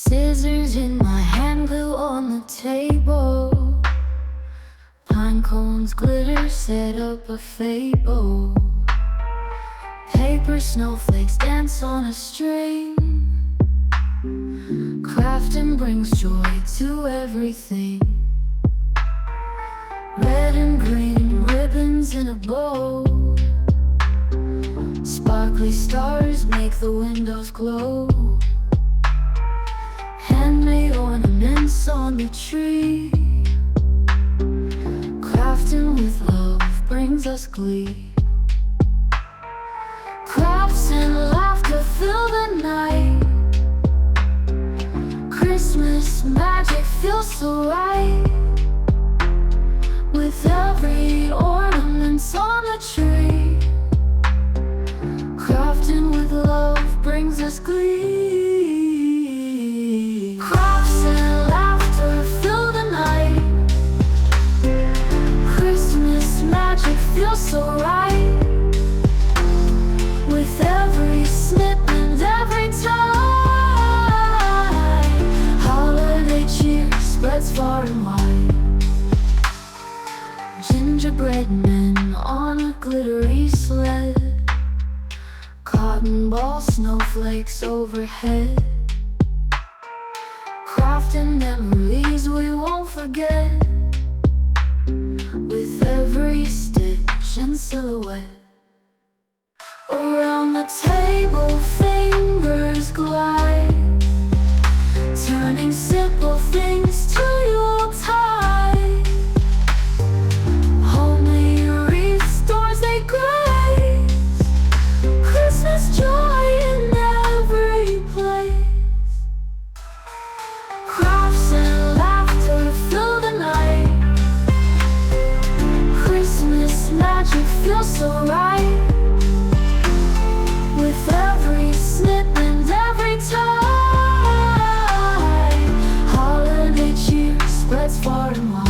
Scissors in my hand, glue on the table. Pine cones, glitter, set up a fable. Paper snowflakes dance on a string. Crafting brings joy to everything. Red and green ribbons in a bow. Sparkly stars make the windows glow. Handmade ornaments on the tree. Crafting with love brings us glee. Crafts and laughter fill the night. Christmas magic feels so right. With every ornament on the tree. Crafting with love brings us glee. Crafts and laughter fill the night. Christmas magic feels so right. With every snip and every tie. Holiday cheer spreads far and wide. Gingerbread men on a glittery sled. Cotton ball snowflakes overhead. Crafting memories we won't forget. With every stitch and silhouette. Around the table fingers glide, turning simple things to Yuletide. Homemade wreaths, stores they grace. Christmas joy in every place. Crafts and laughter fill the night. Christmas magic feels so right. With every snip and every tie. Holiday cheer spreads far and wide.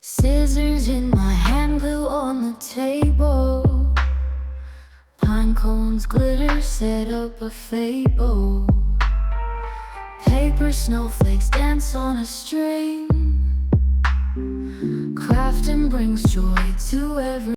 Scissors in my hand, glue on the table. Pine cones, glitter, set up a fable. Paper snowflakes dance on a string. Crafting brings joy to every